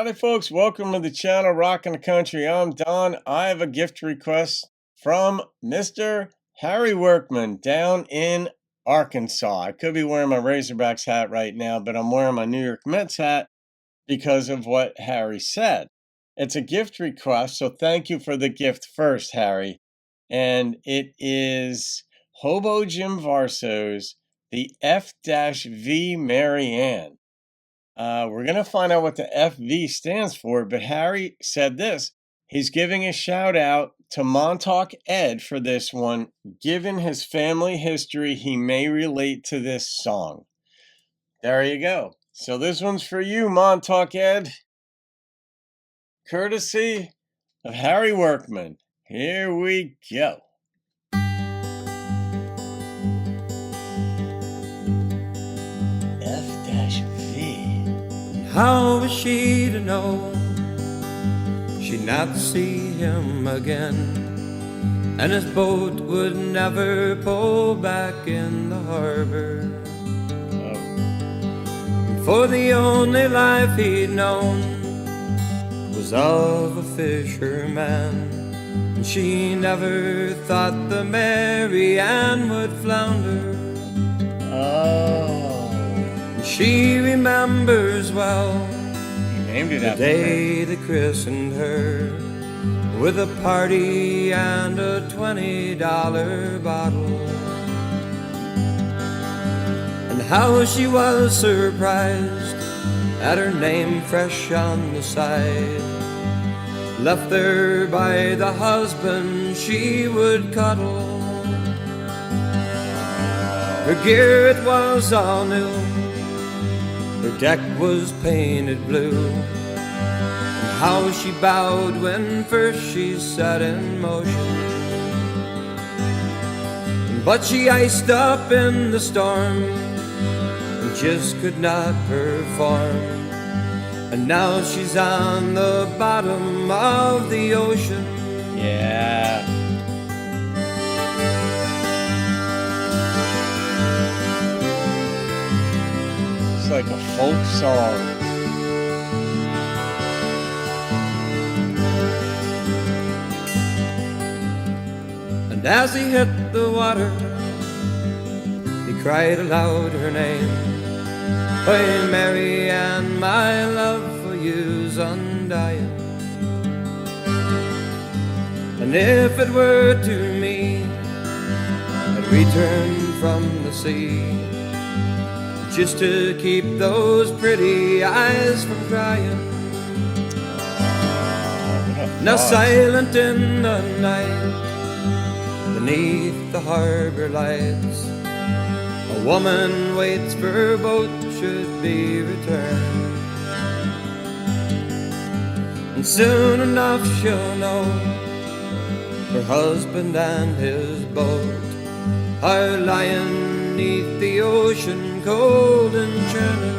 Howdy, folks. Welcome to the channel, Rockin' the Country. I'm Don. I have a gift request from Mr. Harry Workmon down in Arkansas. I could be wearing my Razorbacks hat right now, but I'm wearing my New York Mets hat because of what Harry said. It's a gift request, so thank you for the gift first, Harry. And it is Hobo Jim Varso's The F-V Mary Ann. We're going to find out what the FV stands for, but Harry said this. He's giving a shout out to MontaukEd for this one. Given his family history, he may relate to this song. There you go. So this one's for you, MontaukEd. Courtesy of Harry Workmon. Here we go. F-V. How was she to know she'd not see him again, and his boat would never pull back in the harbor? For the only life he'd known was of a fisherman, and she never thought the Mary Ann would flounder. She remembers well the day they christened her, with a party and a $20 bottle, and how she was surprised at her name fresh on the side, left there by the husband she would cuddle. Her gear, it was all new, her deck was painted blue, and how she bowed when first she set in motion. But she iced up in the storm and just could not perform, and now she's on the bottom of the ocean. Yeah. Like a folk song. And as he hit the water, he cried aloud her name. Hey, Mary Ann, my love for you's undying. And if it were to me, I'd return from the sea, just to keep those pretty eyes from crying. Now silent in the night, beneath the harbor lights, a woman waits for her boat should be returned, and soon enough she'll know her husband and his boat are lying beneath the ocean, cold and churning.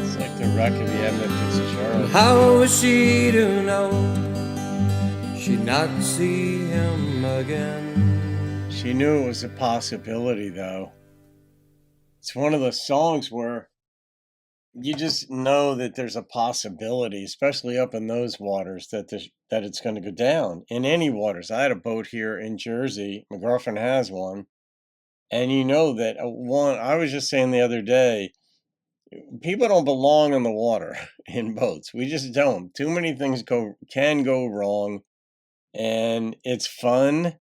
It's like the wreck of the Edmund Fitzgerald. How was she to know she'd not see him again? She knew it was a possibility, though. It's one of those songs where you just know that there's a possibility, especially up in those waters, that it's going to go down. In any waters. I had a boat here in Jersey. My girlfriend has one. And you know that I was just saying the other day, people don't belong in the water in boats. We just don't. Too many things can go wrong, and it's fun.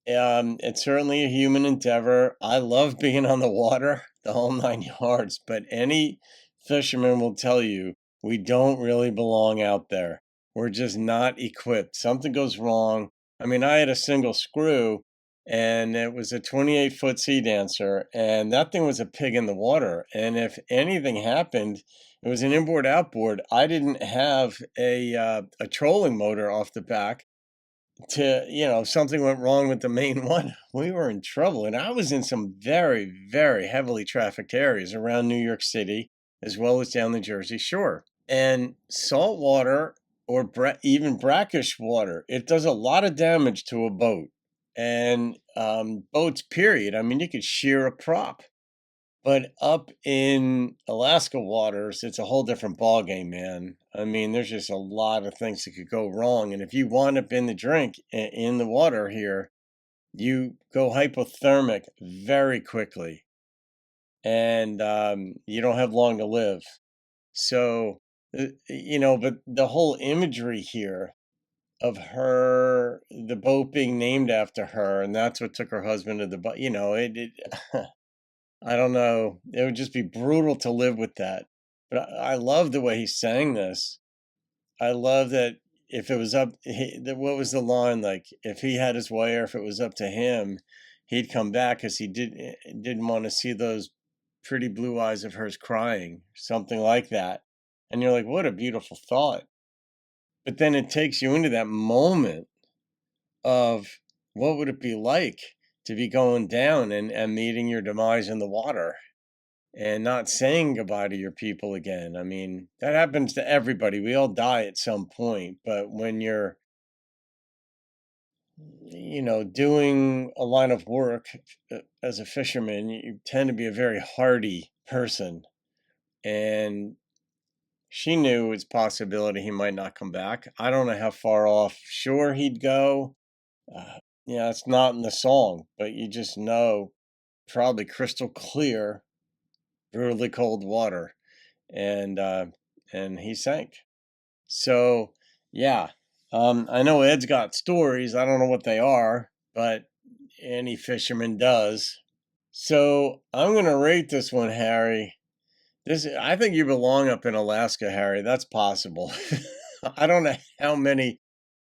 It's certainly a human endeavor. I love being on the water, the whole 9 yards, but any fisherman will tell you we don't really belong out there. We're just not equipped. Something goes wrong. I mean, I had a single screw, and it was a 28-foot Sea Dancer, and that thing was a pig in the water. And if anything happened, it was an inboard-outboard. I didn't have a trolling motor off the back. Something went wrong with the main one. We were in trouble, and I was in some very, very heavily trafficked areas around New York City, as well as down the Jersey Shore. And salt water, or even brackish water, it does a lot of damage to a boat. And boats, period. I mean, you could shear a prop. But up in Alaska waters, it's a whole different ballgame, man. I mean, there's just a lot of things that could go wrong. And if you wind up in the drink in the water here, you go hypothermic very quickly, and you don't have long to live. So, but the whole imagery here of her, the boat being named after her, and that's what took her husband to the boat. I don't know. It would just be brutal to live with that. But I love the way he sang this. I love that if it was what was the line, like if he had his way or if it was up to him, he'd come back because didn't want to see those pretty blue eyes of hers crying, something like that. And you're like, what a beautiful thought. But then it takes you into that moment of what would it be like to be going down and meeting your demise in the water and not saying goodbye to your people again. I mean, that happens to everybody. We all die at some point. But when you're, doing a line of work as a fisherman, you tend to be a very hardy person. And she knew it's possibility he might not come back. I don't know how far offshore he'd go. Yeah, it's not in the song, but you just know probably crystal clear, brutally cold water. And he sank. So yeah, I know Ed's got stories. I don't know what they are, but any fisherman does. So I'm gonna rate this one, Harry. I think you belong up in Alaska, Harry. That's possible. I don't know how many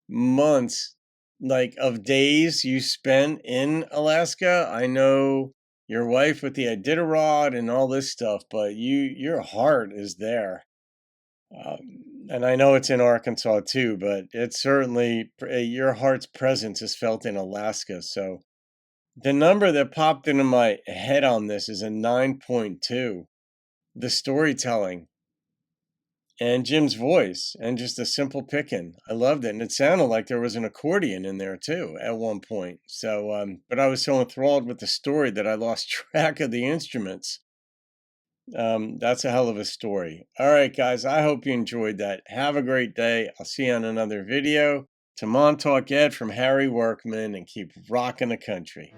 months, like of days, you spent in Alaska. I know your wife with the Iditarod and all this stuff, but your heart is there. And I know it's in Arkansas too, but it's certainly your heart's presence is felt in Alaska. So the number that popped into my head on this is a 9.2. The storytelling and Jim's voice and just a simple picking. I loved it. And it sounded like there was an accordion in there too at one point. So, but I was so enthralled with the story that I lost track of the instruments. That's a hell of a story. All right, guys, I hope you enjoyed that. Have a great day. I'll see you on another video. To MontaukEd from Harry Workmon, and keep rocking the country.